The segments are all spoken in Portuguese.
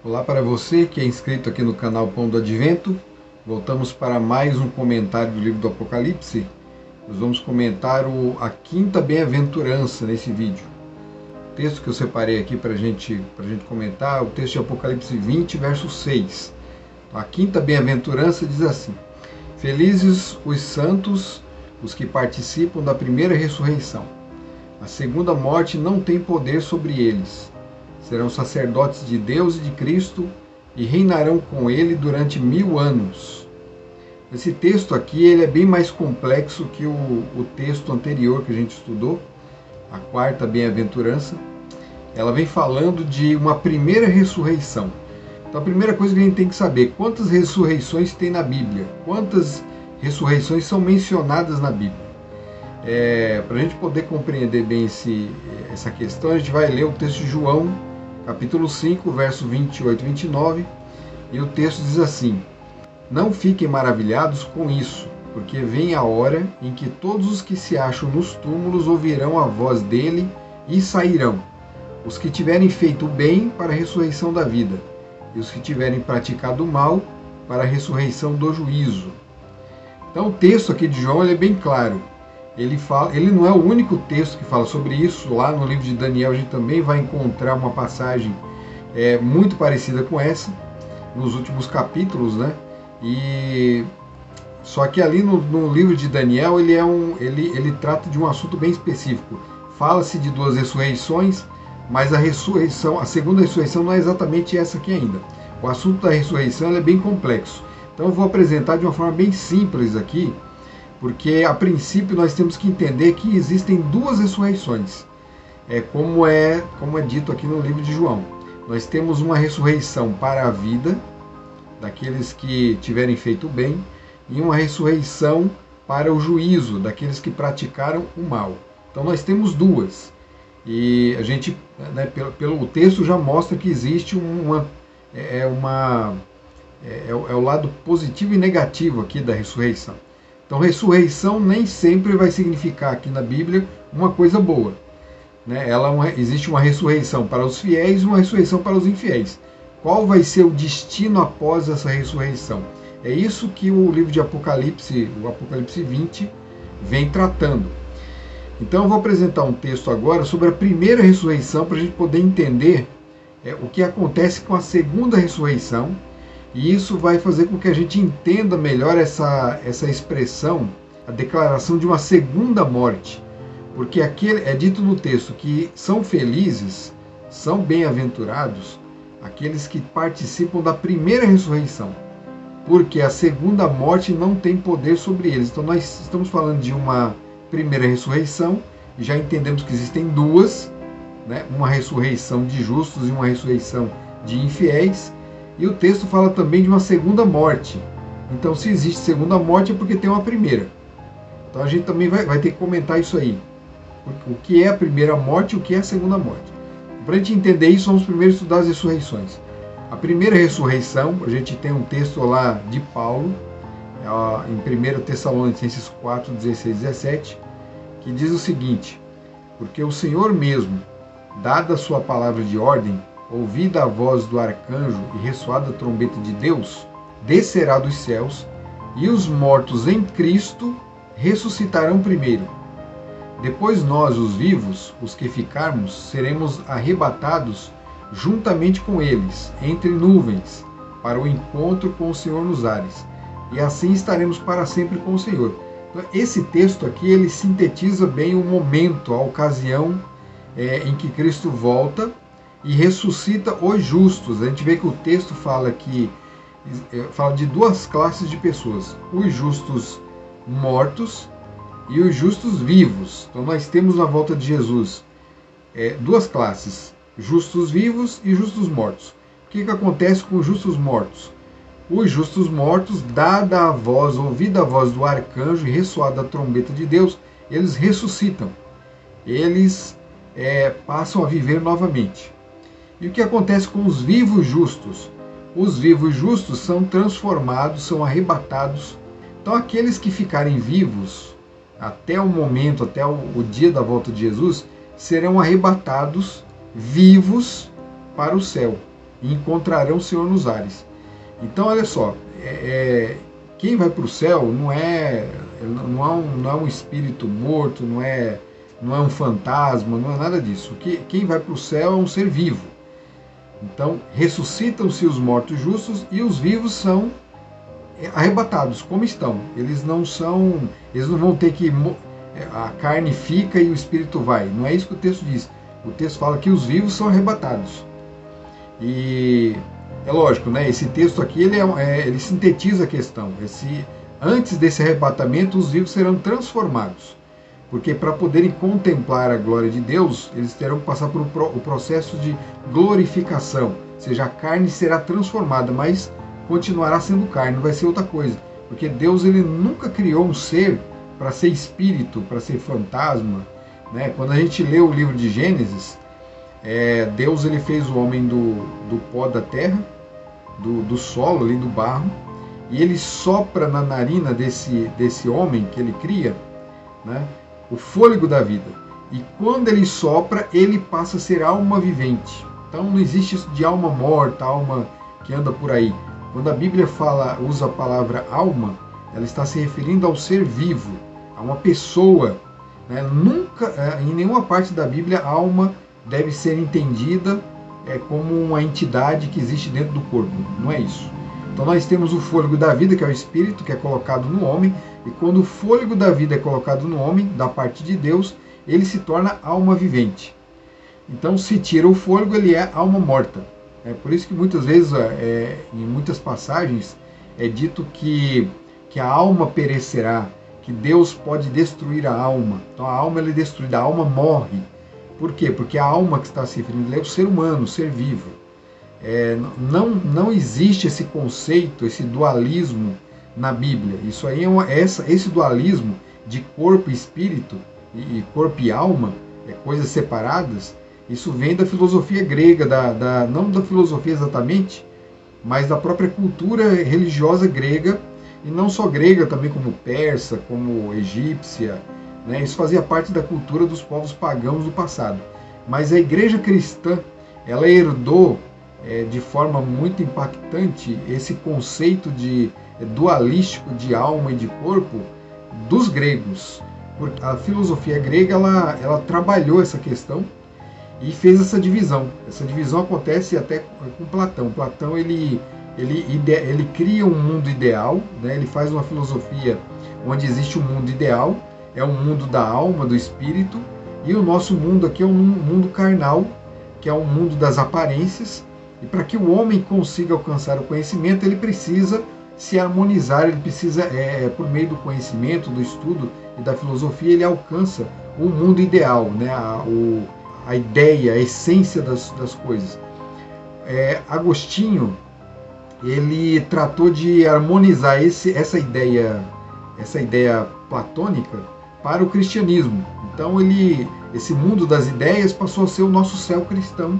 Olá para você que é inscrito aqui no canal Pão do Advento. Voltamos para mais um comentário do livro do Apocalipse. Nós vamos comentar a quinta bem-aventurança nesse vídeo. O texto que eu separei aqui para a gente comentar é o texto de Apocalipse 20, verso 6. A quinta bem-aventurança diz assim: Felizes os santos, os que participam da primeira ressurreição. A segunda morte não tem poder sobre eles. Serão sacerdotes de Deus e de Cristo e reinarão com ele durante 1000 anos. Esse texto aqui ele é bem mais complexo que o texto anterior que a gente estudou, a quarta bem-aventurança. Ela vem falando de uma primeira ressurreição. Então a primeira coisa que a gente tem que saber, quantas ressurreições tem na Bíblia? Quantas ressurreições são mencionadas na Bíblia? Para a gente poder compreender bem essa questão, a gente vai ler o texto de João, capítulo 5, verso 28 e 29, e o texto diz assim: Não fiquem maravilhados com isso, porque vem a hora em que todos os que se acham nos túmulos ouvirão a voz dele e sairão, os que tiverem feito o bem para a ressurreição da vida, e os que tiverem praticado o mal para a ressurreição do juízo. Então o texto aqui de João ele é bem claro. Ele não é o único texto que fala sobre isso. Lá no livro de Daniel a gente também vai encontrar uma passagem muito parecida com essa, nos últimos capítulos, né? Só que ali no livro de Daniel ele trata de um assunto bem específico. Fala-se de duas ressurreições, mas a segunda ressurreição não é exatamente essa aqui ainda. O assunto da ressurreição é bem complexo. Então eu vou apresentar de uma forma bem simples aqui, porque a princípio nós temos que entender que existem duas ressurreições, como é dito aqui no livro de João. Nós temos uma ressurreição para a vida, daqueles que tiverem feito o bem, e uma ressurreição para o juízo, daqueles que praticaram o mal. Então nós temos duas. E a gente, pelo texto, já mostra que existe o lado positivo e negativo aqui da ressurreição. Então, ressurreição nem sempre vai significar aqui na Bíblia uma coisa boa. Existe uma ressurreição para os fiéis e uma ressurreição para os infiéis. Qual vai ser o destino após essa ressurreição? É isso que o livro de Apocalipse, o Apocalipse 20, vem tratando. Então, eu vou apresentar um texto agora sobre a primeira ressurreição para a gente poder entender o que acontece com a segunda ressurreição. E isso vai fazer com que a gente entenda melhor essa expressão, a declaração de uma segunda morte. Porque aqui é dito no texto que são felizes, são bem-aventurados aqueles que participam da primeira ressurreição, porque a segunda morte não tem poder sobre eles. Então nós estamos falando de uma primeira ressurreição, e já entendemos que existem duas, uma ressurreição de justos e uma ressurreição de infiéis. E o texto fala também de uma segunda morte. Então, se existe segunda morte, é porque tem uma primeira. Então, a gente também vai ter que comentar isso aí. O que é a primeira morte e o que é a segunda morte. Para a gente entender isso, vamos primeiro estudar as ressurreições. A primeira ressurreição, a gente tem um texto lá de Paulo, em 1 Tessalonicenses 4, 16 e 17, que diz o seguinte: Porque o Senhor mesmo, dada a sua palavra de ordem, ouvida a voz do arcanjo e ressoada a trombeta de Deus, descerá dos céus, e os mortos em Cristo ressuscitarão primeiro. Depois nós, os vivos, os que ficarmos, seremos arrebatados juntamente com eles, entre nuvens, para o encontro com o Senhor nos ares. E assim estaremos para sempre com o Senhor. Então, esse texto aqui, ele sintetiza bem o momento, a ocasião em que Cristo volta e ressuscita os justos. A gente vê que o texto fala de duas classes de pessoas: os justos mortos e os justos vivos. Então nós temos na volta de Jesus duas classes: justos vivos e justos mortos. O que acontece com os justos mortos? Os justos mortos, ouvida a voz do arcanjo e ressoada a trombeta de Deus, eles ressuscitam. Eles passam a viver novamente. E o que acontece com os vivos justos? Os vivos justos são transformados, são arrebatados. Então aqueles que ficarem vivos até o momento, até o dia da volta de Jesus, serão arrebatados vivos para o céu. e encontrarão o Senhor nos ares. Então, olha só, quem vai para o céu não é um espírito morto, não é um fantasma, não é nada disso. Quem vai para o céu é um ser vivo. Então, ressuscitam-se os mortos justos e os vivos são arrebatados, como estão. Eles não vão ter que... A carne fica e o espírito vai. Não é isso que o texto diz. O texto fala que os vivos são arrebatados. E é lógico, né? Esse texto aqui ele sintetiza a questão. Antes desse arrebatamento, os vivos serão transformados. Porque para poderem contemplar a glória de Deus, eles terão que passar por o processo de glorificação. Ou seja, a carne será transformada, mas continuará sendo carne, não vai ser outra coisa. Porque Deus ele nunca criou um ser para ser espírito, para ser fantasma. Né? Quando a gente lê o livro de Gênesis, Deus ele fez o homem do pó da terra, do solo, ali do barro, e ele sopra na narina desse homem que ele cria, né, o fôlego da vida. E quando ele sopra, ele passa a ser alma vivente. Então não existe isso de alma morta, alma que anda por aí. Quando a Bíblia usa a palavra alma, ela está se referindo ao ser vivo, a uma pessoa. Né? Nunca, em nenhuma parte da Bíblia, a alma deve ser entendida como uma entidade que existe dentro do corpo. Não é isso. Então nós temos o fôlego da vida, que é o espírito, que é colocado no homem, e quando o fôlego da vida é colocado no homem, da parte de Deus, ele se torna alma vivente. Então se tira o fôlego, ele é alma morta. É por isso que muitas vezes, em muitas passagens, é dito que a alma perecerá, que Deus pode destruir a alma. Então a alma ela é destruída, a alma morre. Por quê? Porque a alma que está se referindo é o ser humano, o ser vivo. Não existe esse conceito, esse dualismo na Bíblia. Isso aí esse dualismo de corpo e espírito, e corpo e alma, coisas separadas, isso vem da filosofia grega, não da filosofia exatamente, mas da própria cultura religiosa grega, e não só grega, também como persa, como egípcia, né? Isso fazia parte da cultura dos povos pagãos do passado. Mas a igreja cristã, ela herdou de forma muito impactante esse conceito de dualístico de alma e de corpo dos gregos. Porque a filosofia grega ela trabalhou essa questão e fez essa divisão. Essa divisão acontece até com Platão. Platão ele cria um mundo ideal, né? Ele faz uma filosofia onde existe um mundo ideal, é um mundo da alma, do espírito, e o nosso mundo aqui é um mundo carnal, que é um mundo das aparências, e para que o homem consiga alcançar o conhecimento, ele precisa se harmonizar, ele precisa, por meio do conhecimento, do estudo e da filosofia, ele alcança o mundo ideal, né? A ideia, a essência das coisas. Agostinho, ele tratou de harmonizar essa ideia platônica para o cristianismo. Então esse mundo das ideias passou a ser o nosso céu cristão,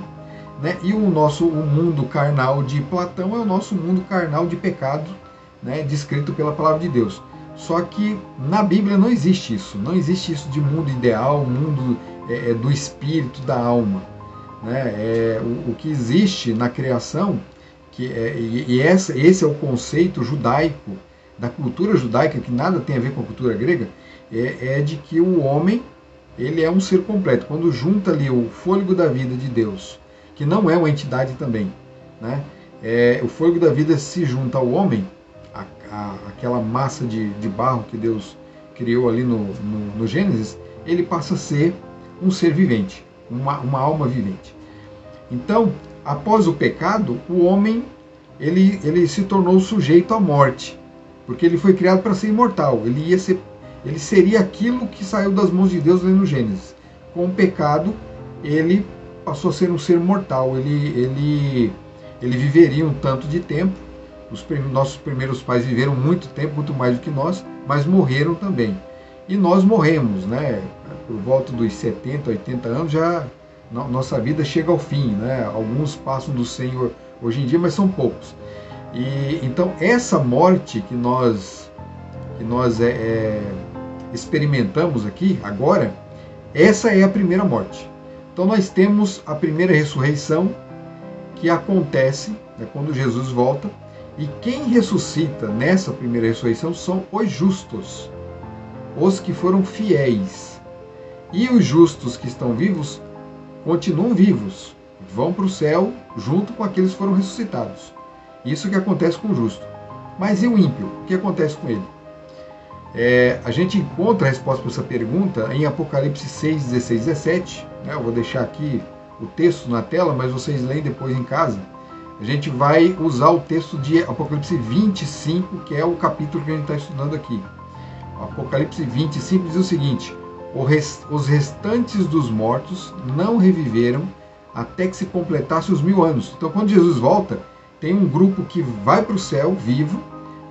né? E o mundo carnal de Platão é o nosso mundo carnal de pecado, né? Descrito pela palavra de Deus. Só que na Bíblia não existe isso de mundo ideal, mundo do espírito, da alma, né? O que existe na criação, esse é o conceito judaico, da cultura judaica, que nada tem a ver com a cultura grega, de que o homem ele é um ser completo. Quando junta ali o fôlego da vida de Deus, que não é uma entidade também, né? O fôlego da vida se junta ao homem, aquela massa de barro que Deus criou ali no Gênesis, ele passa a ser um ser vivente, uma alma vivente. Então, após o pecado, o homem ele se tornou sujeito à morte, porque ele foi criado para ser imortal. Ele seria aquilo que saiu das mãos de Deus ali no Gênesis. Com o pecado, ele passou a ser um ser mortal. Ele viveria um tanto de tempo. Nossos primeiros pais viveram muito tempo, muito mais do que nós, mas morreram também. E nós morremos, né? Por volta dos 70, 80 anos, já nossa vida chega ao fim, né? Alguns passam do 100 hoje em dia, mas são poucos. E então essa morte que nós experimentamos aqui agora, essa é a primeira morte. Então nós temos a primeira ressurreição, que acontece, né, quando Jesus volta, e quem ressuscita nessa primeira ressurreição são os justos, os que foram fiéis. E os justos que estão vivos continuam vivos, vão para o céu junto com aqueles que foram ressuscitados. Isso que acontece com o justo. Mas e o ímpio? O que acontece com ele? A gente encontra a resposta para essa pergunta em Apocalipse 6, 16 e 17. Né? Eu vou deixar aqui o texto na tela, mas vocês leem depois em casa. A gente vai usar o texto de Apocalipse 25, que é o capítulo que a gente está estudando aqui. O Apocalipse 25 diz o seguinte: os restantes dos mortos não reviveram até que se completasse os 1000 anos. Então, quando Jesus volta, tem um grupo que vai para o céu vivo,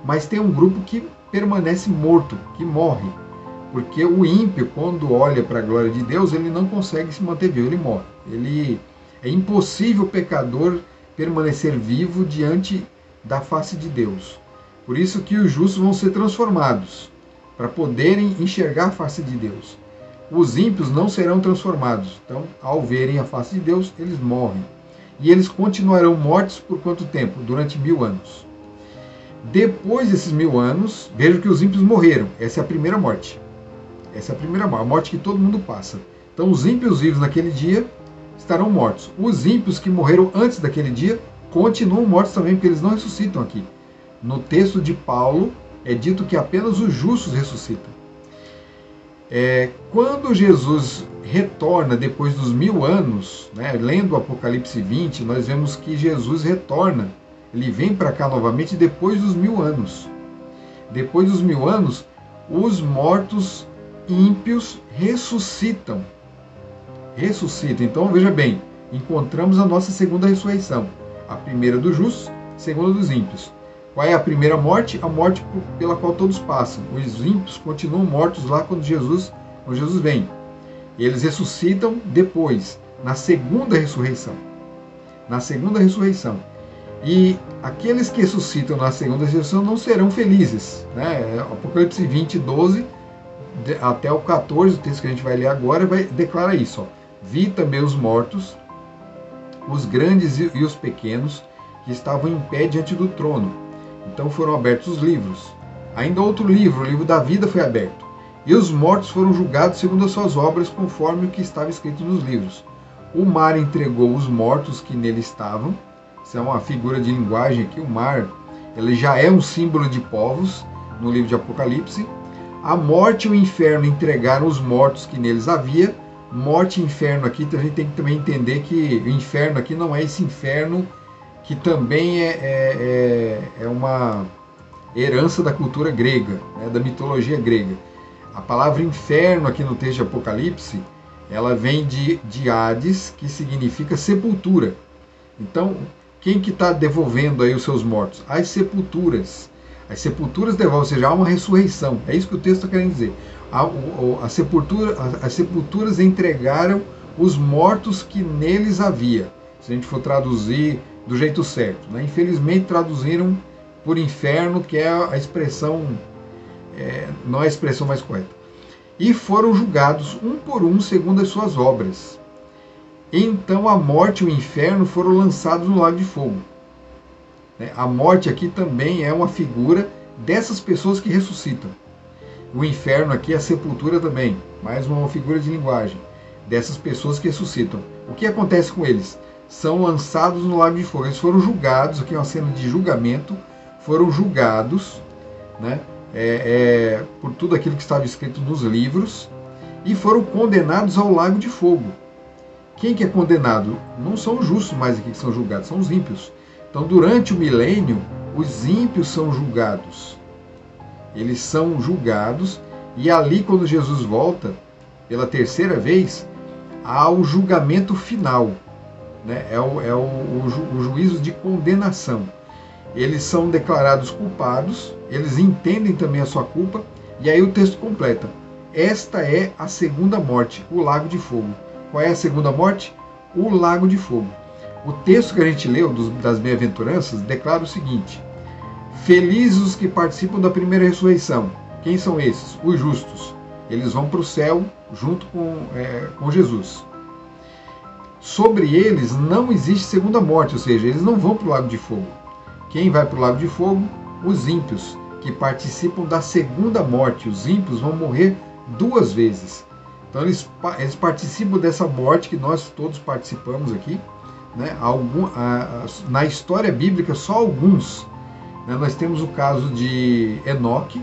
mas tem um grupo que permanece morto, que morre. Porque o ímpio, quando olha para a glória de Deus, ele não consegue se manter vivo, ele morre. É impossível o pecador permanecer vivo diante da face de Deus. Por isso que os justos vão ser transformados, para poderem enxergar a face de Deus. Os ímpios não serão transformados. Então, ao verem a face de Deus, eles morrem. E eles continuarão mortos por quanto tempo? Durante 1000 anos. Depois desses 1000 anos, vejam que os ímpios morreram. Essa é a primeira morte. Essa é a primeira morte, a morte que todo mundo passa. Então, os ímpios vivos naquele dia estarão mortos. Os ímpios que morreram antes daquele dia continuam mortos também, porque eles não ressuscitam aqui. No texto de Paulo, é dito que apenas os justos ressuscitam. Quando Jesus retorna depois dos 1000 anos, né, lendo o Apocalipse 20, nós vemos que Jesus retorna. Ele vem para cá novamente depois dos 1000 anos. Depois dos 1000 anos, os mortos ímpios ressuscitam. Então, veja bem, encontramos a nossa segunda ressurreição. A primeira dos justos, a segunda dos ímpios. Qual é a primeira morte? A morte pela qual todos passam. Os ímpios continuam mortos lá quando Jesus vem. Eles ressuscitam depois, na segunda ressurreição. Na segunda ressurreição. E aqueles que ressuscitam na segunda ressurreição não serão felizes. Né? Apocalipse 20, 12 até o 14, o texto que a gente vai ler agora, declara isso. Ó. Vi também os mortos, os grandes e os pequenos, que estavam em pé diante do trono. Então foram abertos os livros. Ainda outro livro, o livro da vida, foi aberto. E os mortos foram julgados segundo as suas obras, conforme o que estava escrito nos livros. O mar entregou os mortos que nele estavam. Isso é uma figura de linguagem aqui. O mar, ele já é um símbolo de povos no livro de Apocalipse. A morte e o inferno entregaram os mortos que neles havia. Morte e inferno aqui, então a gente tem que também entender que o inferno aqui não é esse inferno que também é uma herança da cultura grega, né, da mitologia grega. A palavra inferno aqui no texto de Apocalipse, ela vem de Hades, que significa sepultura. Então, quem que está devolvendo aí os seus mortos? As sepulturas. As sepulturas devolvem, ou seja, há uma ressurreição. É isso que o texto está querendo dizer. As sepulturas entregaram os mortos que neles havia. Se a gente for traduzir do jeito certo. Né? Infelizmente traduziram por inferno, que é a expressão, não é a expressão mais correta. E foram julgados um por um segundo as suas obras. Então a morte e o inferno foram lançados no lago de fogo. A morte aqui também é uma figura dessas pessoas que ressuscitam. O inferno aqui é a sepultura também, mais uma figura de linguagem dessas pessoas que ressuscitam. O que acontece com eles? São lançados no lago de fogo. Eles foram julgados, aqui é uma cena de julgamento, foram julgados, né, por tudo aquilo que estava escrito nos livros e foram condenados ao lago de fogo. Quem que é condenado? Não são os justos mais aqui que são julgados, são os ímpios. Então, durante o milênio, os ímpios são julgados. Eles são julgados e ali, quando Jesus volta, pela terceira vez, há o julgamento final. Né? É o juízo de condenação. Eles são declarados culpados, eles entendem também a sua culpa, e aí o texto completa. Esta é a segunda morte, o lago de fogo. Qual é a segunda morte? O lago de fogo. O texto que a gente leu das bem-aventuranças declara o seguinte: felizes os que participam da primeira ressurreição. Quem são esses? Os justos. Eles vão para o céu junto com Jesus. sobre eles não existe segunda morte, ou seja, eles não vão para o lago de fogo. Quem vai para o lago de fogo? Os ímpios, que participam da segunda morte. Os ímpios vão morrer 2 vezes. Então eles participam dessa morte que nós todos participamos aqui, né? Na história bíblica, só alguns. Né? Nós temos o caso de Enoque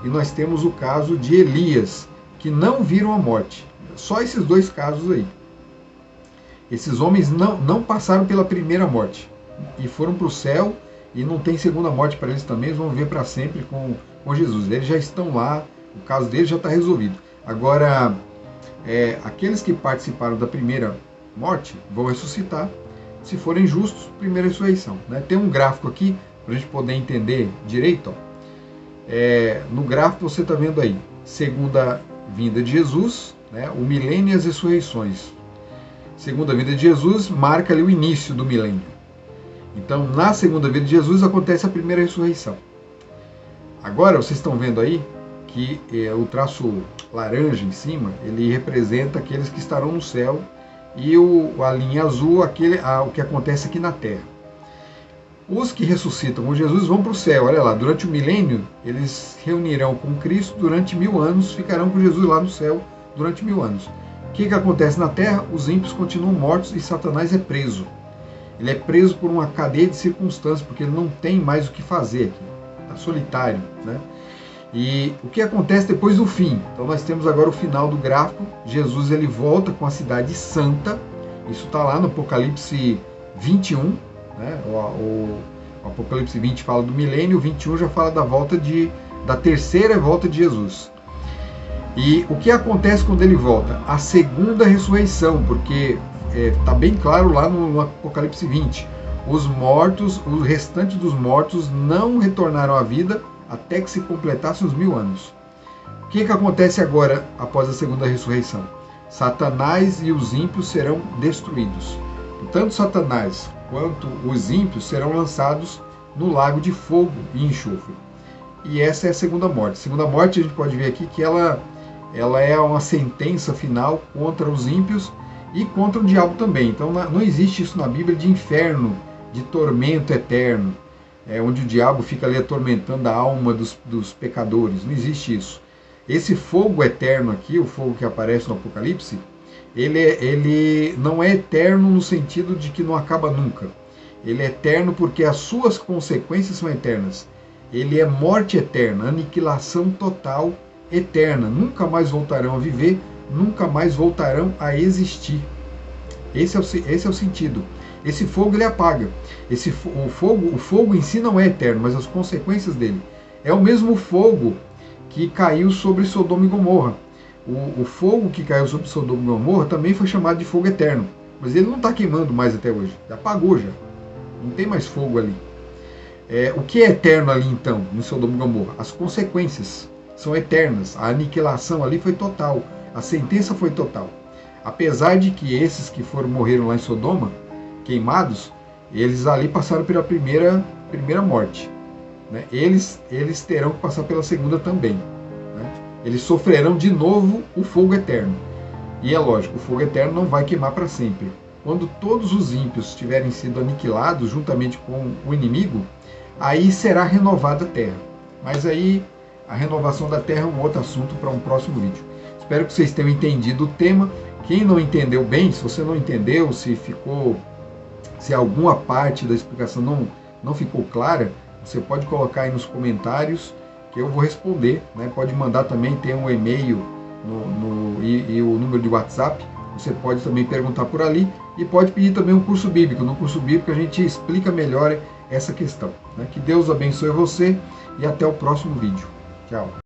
e nós temos o caso de Elias, que não viram a morte. Só esses 2 casos aí. Esses homens não passaram pela primeira morte e foram para o céu, e não tem segunda morte para eles também. Eles vão viver para sempre com Jesus. Eles já estão lá, o caso deles já está resolvido. Agora, aqueles que participaram da primeira morte vão ressuscitar, se forem justos, primeira ressurreição. Né? Tem um gráfico aqui para a gente poder entender direito. Ó. No gráfico você está vendo aí, segunda vinda de Jesus, né? O milênio e as ressurreições. Segunda vinda de Jesus marca ali o início do milênio. Então, na segunda vinda de Jesus acontece a primeira ressurreição. Agora, vocês estão vendo aí que o traço laranja em cima, ele representa aqueles que estarão no céu, e a linha azul, o que acontece aqui na terra. Os que ressuscitam com Jesus vão para o céu. Olha lá, durante o milênio, eles se reunirão com Cristo durante 1000 anos, ficarão com Jesus lá no céu durante 1000 anos. O que acontece na terra? Os ímpios continuam mortos e Satanás é preso. Ele é preso por uma cadeia de circunstâncias, porque ele não tem mais o que fazer aqui. Está solitário. Né? E o que acontece depois do fim? Então nós temos agora o final do gráfico. Jesus ele volta com a cidade santa. Isso está lá no Apocalipse 21. Né? O Apocalipse 20 fala do milênio, o 21 já fala da terceira volta de Jesus. E o que acontece quando ele volta? A segunda ressurreição, porque está bem claro lá no Apocalipse 20. Os restantes dos mortos não retornaram à vida até que se completassem os 1000 anos. O que acontece agora após a segunda ressurreição? Satanás e os ímpios serão destruídos. Tanto Satanás quanto os ímpios serão lançados no lago de fogo e enxofre. E essa é a segunda morte. A segunda morte a gente pode ver aqui que ela é uma sentença final contra os ímpios e contra o diabo também. Então não existe isso na Bíblia de inferno, de tormento eterno, onde o diabo fica ali atormentando a alma dos pecadores. Não existe isso. Esse fogo eterno aqui, o fogo que aparece no Apocalipse, ele não é eterno no sentido de que não acaba nunca. Ele é eterno porque as suas consequências são eternas. Ele é morte eterna, aniquilação total eterna. Nunca mais voltarão a viver, nunca mais voltarão a existir. Esse é o sentido. Esse fogo ele apaga. O fogo em si não é eterno, mas as consequências dele. É o mesmo fogo que caiu sobre Sodoma e Gomorra. O fogo que caiu sobre Sodoma e Gomorra também foi chamado de fogo eterno. Mas ele não está queimando mais até hoje. Já apagou já. Não tem mais fogo ali. O que é eterno ali então, em Sodoma e Gomorra? As consequências são eternas. A aniquilação ali foi total. A sentença foi total. Apesar de que esses que morreram lá em Sodoma, queimados, eles ali passaram pela primeira morte. Né? Eles terão que passar pela segunda também. Né? Eles sofrerão de novo o fogo eterno. E é lógico, o fogo eterno não vai queimar para sempre. Quando todos os ímpios tiverem sido aniquilados juntamente com o inimigo, aí será renovada a terra. Mas aí a renovação da terra é um outro assunto para um próximo vídeo. Espero que vocês tenham entendido o tema. Quem não entendeu bem, se você não entendeu, se alguma parte da explicação não ficou clara, você pode colocar aí nos comentários que eu vou responder. Né? Pode mandar também, tem um e-mail e o número de WhatsApp. Você pode também perguntar por ali e pode pedir também um curso bíblico. No curso bíblico a gente explica melhor essa questão. Né? Que Deus abençoe você e até o próximo vídeo. Tchau.